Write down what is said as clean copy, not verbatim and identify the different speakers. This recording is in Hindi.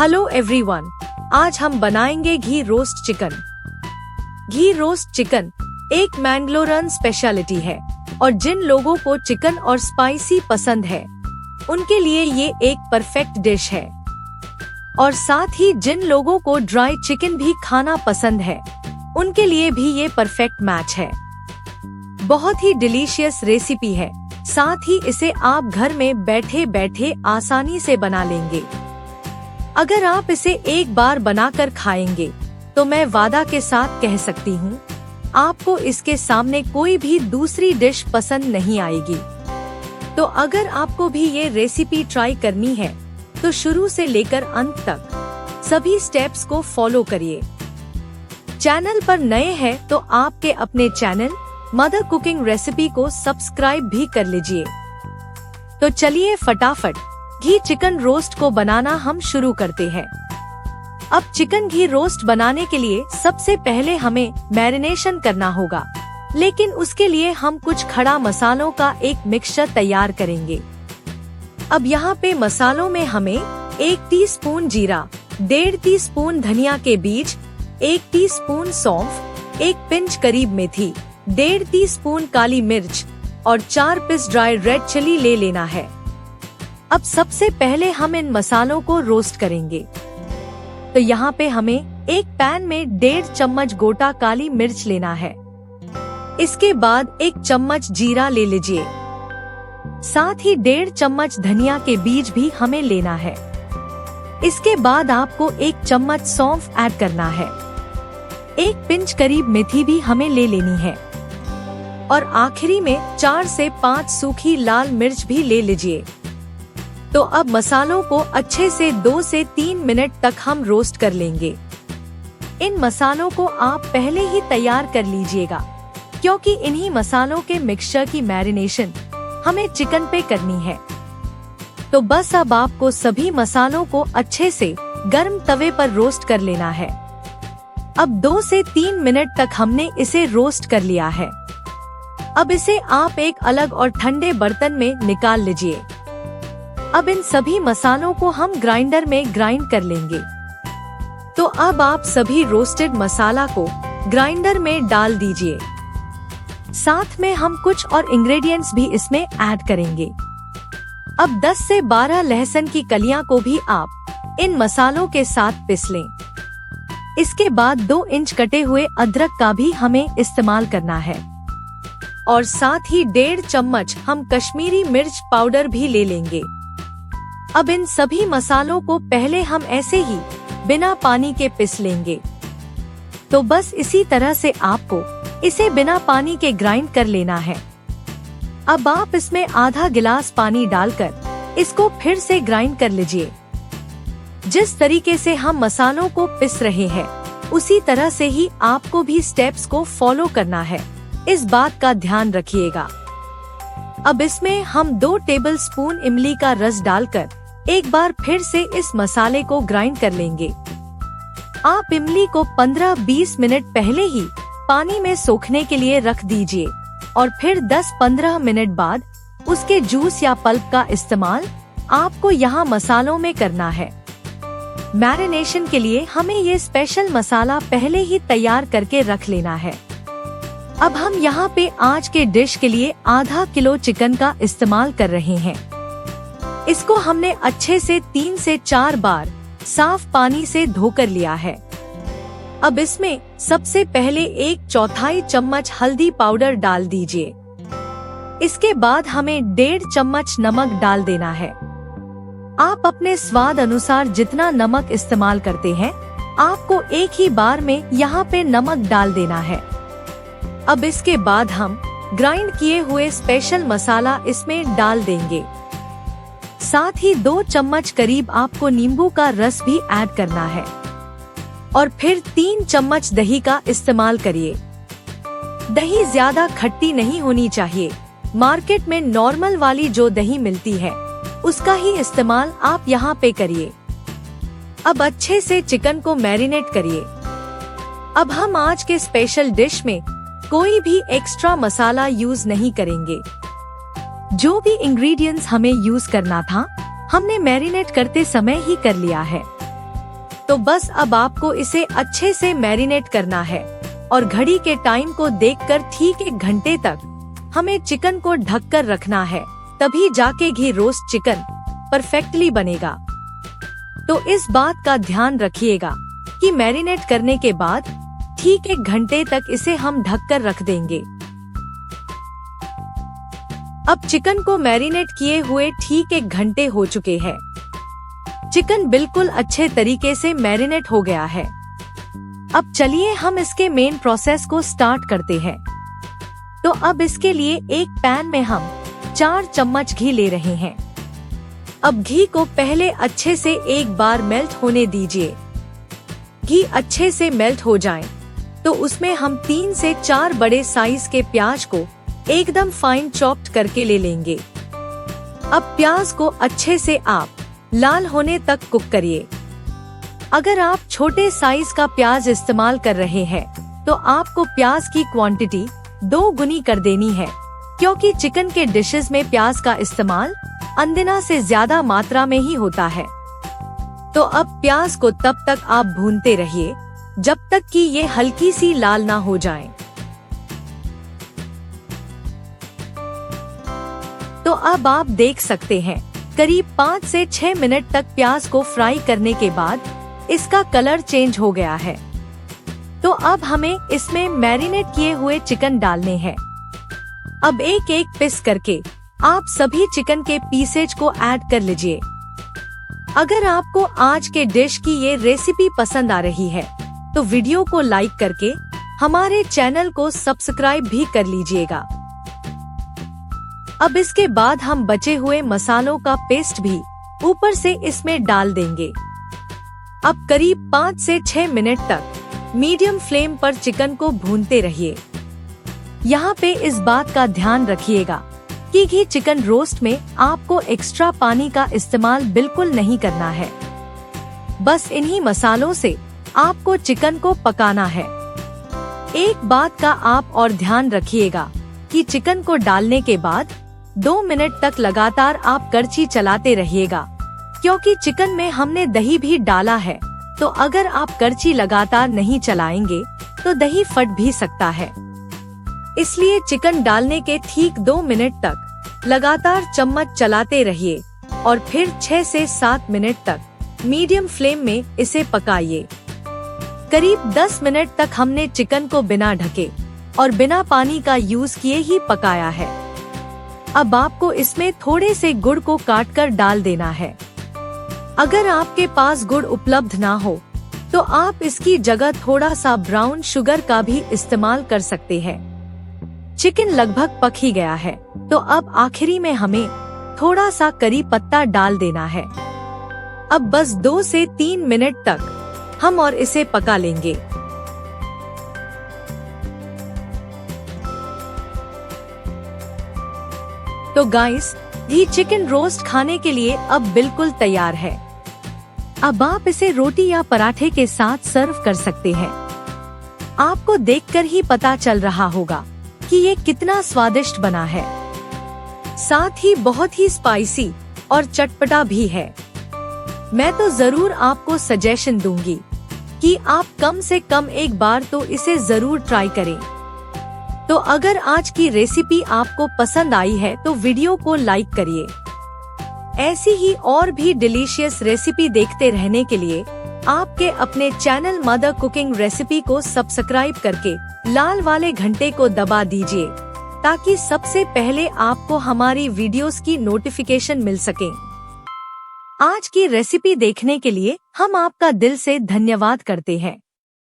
Speaker 1: हेलो एवरीवन, आज हम बनाएंगे घी रोस्ट चिकन। घी रोस्ट चिकन एक मैंगलोरन स्पेशलिटी है और जिन लोगों को चिकन और स्पाइसी पसंद है उनके लिए ये एक परफेक्ट डिश है। और साथ ही जिन लोगों को ड्राई चिकन भी खाना पसंद है उनके लिए भी ये परफेक्ट मैच है। बहुत ही डिलीशियस रेसिपी है, साथ ही इसे आप घर में बैठे बैठे आसानी से बना लेंगे। अगर आप इसे एक बार बनाकर खाएंगे तो मैं वादा के साथ कह सकती हूँ आपको इसके सामने कोई भी दूसरी डिश पसंद नहीं आएगी। तो अगर आपको भी ये रेसिपी ट्राई करनी है तो शुरू से लेकर अंत तक सभी स्टेप्स को फॉलो करिए। चैनल पर नए हैं तो आपके अपने चैनल मदर कुकिंग रेसिपी को सब्सक्राइब भी कर लीजिए। तो चलिए फटाफट घी चिकन रोस्ट को बनाना हम शुरू करते हैं। अब चिकन घी रोस्ट बनाने के लिए सबसे पहले हमें मैरिनेशन करना होगा, लेकिन उसके लिए हम कुछ खड़ा मसालों का एक मिक्सचर तैयार करेंगे। अब यहाँ पे मसालों में हमें 1 टीस्पून जीरा, 1.5 टीस्पून धनिया के बीज, 1 टीस्पून सौंफ, 1 पिंच करीब मेथी, 1.5 टीस्पून काली मिर्च और 4 पीस ड्राई रेड चिली ले लेना है। अब सबसे पहले हम इन मसालों को रोस्ट करेंगे। तो यहाँ पे हमें एक पैन में 1.5 चम्मच गोटा काली मिर्च लेना है। इसके बाद 1 चम्मच जीरा ले लीजिए। साथ ही 1.5 चम्मच धनिया के बीज भी हमें लेना है। इसके बाद आपको 1 चम्मच सौंफ ऐड करना है। 1 पिंच करीब मेथी भी हमें ले लेनी है। और आखिरी में 4 से 5 सूखी लाल मिर्च भी ले लीजिए। तो अब मसालों को अच्छे से 2 से 3 मिनट तक हम रोस्ट कर लेंगे। इन मसालों को आप पहले ही तैयार कर लीजिएगा, क्योंकि इन्हीं मसालों के मिक्सचर की मैरिनेशन हमें चिकन पे करनी है। तो बस अब आपको सभी मसालों को अच्छे से गर्म तवे पर रोस्ट कर लेना है। अब 2 से 3 मिनट तक हमने इसे रोस्ट कर लिया है। अब इसे आप एक अलग और ठंडे बर्तन में निकाल लीजिए। अब इन सभी मसालों को हम ग्राइंडर में ग्राइंड कर लेंगे। तो अब आप सभी रोस्टेड मसाला को ग्राइंडर में डाल दीजिए। साथ में हम कुछ और इंग्रेडिएंट्स भी इसमें ऐड करेंगे। अब 10 से 12 लहसुन की कलियां को भी आप इन मसालों के साथ पीस लें। इसके बाद 2 इंच कटे हुए अदरक का भी हमें इस्तेमाल करना है। और साथ ही 1.5 चम्मच हम कश्मीरी मिर्च पाउडर भी ले लेंगे। अब इन सभी मसालों को पहले हम ऐसे ही बिना पानी के पीस लेंगे। तो बस इसी तरह से आपको इसे बिना पानी के ग्राइंड कर लेना है। अब आप इसमें आधा गिलास पानी डालकर इसको फिर से ग्राइंड कर लीजिए। जिस तरीके से हम मसालों को पीस रहे हैं उसी तरह से ही आपको भी स्टेप्स को फॉलो करना है, इस बात का ध्यान रखिएगा। अब इसमें हम 2 टेबलस्पून इमली का रस डालकर एक बार फिर से इस मसाले को ग्राइंड कर लेंगे। आप इमली को 15-20 मिनट पहले ही पानी में सोखने के लिए रख दीजिए और फिर 10-15 मिनट बाद उसके जूस या पल्प का इस्तेमाल आपको यहाँ मसालों में करना है। मैरिनेशन के लिए हमें ये स्पेशल मसाला पहले ही तैयार करके रख लेना है। अब हम यहाँ पे आज के डिश के लिए आधा किलो चिकन का इस्तेमाल कर रहे हैं। इसको हमने अच्छे से 3 से 4 बार साफ पानी से धोकर लिया है। अब इसमें सबसे पहले 1/4 चम्मच हल्दी पाउडर डाल दीजिए। इसके बाद हमें 1.5 चम्मच नमक डाल देना है। आप अपने स्वाद अनुसार जितना नमक इस्तेमाल करते हैं आपको एक ही बार में यहाँ पे नमक डाल देना है। अब इसके बाद हम ग्राइंड किए हुए स्पेशल मसाला इसमें डाल देंगे। साथ ही 2 चम्मच करीब आपको नींबू का रस भी ऐड करना है। और फिर 3 चम्मच दही का इस्तेमाल करिए। दही ज्यादा खट्टी नहीं होनी चाहिए। मार्केट में नॉर्मल वाली जो दही मिलती है उसका ही इस्तेमाल आप यहाँ पे करिए। अब अच्छे से चिकन को मैरिनेट करिए। अब हम आज के स्पेशल डिश में कोई भी एक्स्ट्रा मसाला यूज नहीं करेंगे। जो भी इंग्रेडिएंट्स हमें यूज करना था हमने मैरिनेट करते समय ही कर लिया है। तो बस अब आपको इसे अच्छे से मैरिनेट करना है और घड़ी के टाइम को देखकर ठीक 1 घंटे तक हमें चिकन को ढककर रखना है, तभी जाके घी रोस्ट चिकन परफेक्टली बनेगा। तो इस बात का ध्यान रखिएगा कि मैरिनेट करने के बाद ठीक 1 घंटे तक इसे हम ढककर रख देंगे। अब चिकन को मैरिनेट किए हुए ठीक 1 घंटे हो चुके हैं। चिकन बिल्कुल अच्छे तरीके से मैरिनेट हो गया है। अब चलिए हम इसके मेन प्रोसेस को स्टार्ट करते हैं। तो अब इसके लिए एक पैन में हम 4 चम्मच घी ले रहे हैं। अब घी को पहले अच्छे से एक बार मेल्ट होने दीजिए। घी अच्छे से मेल्ट हो जाए तो उसमें हम 3 से 4 बड़े साइज के प्याज को एकदम फाइन चॉप्ड करके ले लेंगे। अब प्याज को अच्छे से आप लाल होने तक कुक करिए। अगर आप छोटे साइज का प्याज इस्तेमाल कर रहे हैं तो आपको प्याज की क्वांटिटी 2 गुनी कर देनी है, क्योंकि चिकन के डिशेस में प्याज का इस्तेमाल अंदना से ज्यादा मात्रा में ही होता है। तो अब प्याज को तब तक आप भूनते रहिए जब तक कि ये हल्की सी लाल ना हो जाए। तो अब आप देख सकते हैं करीब 5 से 6 मिनट तक प्याज को फ्राई करने के बाद इसका कलर चेंज हो गया है। तो अब हमें इसमें मैरिनेट किए हुए चिकन डालने हैं। अब एक एक पीस करके आप सभी चिकन के पीसेज को ऐड कर लीजिए। अगर आपको आज के डिश की ये रेसिपी पसंद आ रही है तो वीडियो को लाइक करके हमारे चैनल को सब्सक्राइब भी कर लीजिएगा। अब इसके बाद हम बचे हुए मसालों का पेस्ट भी ऊपर से इसमें डाल देंगे। अब करीब 5 से 6 मिनट तक मीडियम फ्लेम पर चिकन को भूनते रहिए। यहाँ पे इस बात का ध्यान रखिएगा कि घी चिकन रोस्ट में आपको एक्स्ट्रा पानी का इस्तेमाल बिल्कुल नहीं करना है। बस इन्हीं मसालों से आपको चिकन को पकाना है। एक बात का आप और ध्यान रखिएगा कि चिकन को डालने के बाद 2 मिनट तक लगातार आप करछी चलाते रहिएगा, क्योंकि चिकन में हमने दही भी डाला है। तो अगर आप करछी लगातार नहीं चलाएंगे तो दही फट भी सकता है। इसलिए चिकन डालने के ठीक 2 मिनट तक लगातार चम्मच चलाते रहिए और फिर 6 से 7 मिनट तक मीडियम फ्लेम में इसे पकाइए। करीब 10 मिनट तक हमने चिकन को बिना ढके और बिना पानी का यूज किए ही पकाया है। अब आपको इसमें थोड़े से गुड़ को काटकर डाल देना है। अगर आपके पास गुड़ उपलब्ध ना हो तो आप इसकी जगह थोड़ा सा ब्राउन शुगर का भी इस्तेमाल कर सकते हैं। चिकन लगभग पक ही गया है, तो अब आखिरी में हमें थोड़ा सा करी पत्ता डाल देना है। अब बस 2 से 3 मिनट तक हम और इसे पका लेंगे। तो गाइस, घी चिकन रोस्ट खाने के लिए अब बिल्कुल तैयार है। अब आप इसे रोटी या पराठे के साथ सर्व कर सकते हैं। आपको देखकर ही पता चल रहा होगा कि ये कितना स्वादिष्ट बना है। साथ ही बहुत ही स्पाइसी और चटपटा भी है। मैं तो जरूर आपको सजेशन दूंगी कि आप कम से कम एक बार तो इसे जरूर ट्राई करें। तो अगर आज की रेसिपी आपको पसंद आई है तो वीडियो को लाइक करिए। ऐसी ही और भी डिलीशियस रेसिपी देखते रहने के लिए आपके अपने चैनल मदर कुकिंग रेसिपी को सब्सक्राइब करके लाल वाले घंटे को दबा दीजिए, ताकि सबसे पहले आपको हमारी वीडियोस की नोटिफिकेशन मिल सके। आज की रेसिपी देखने के लिए हम आपका दिल से धन्यवाद करते हैं।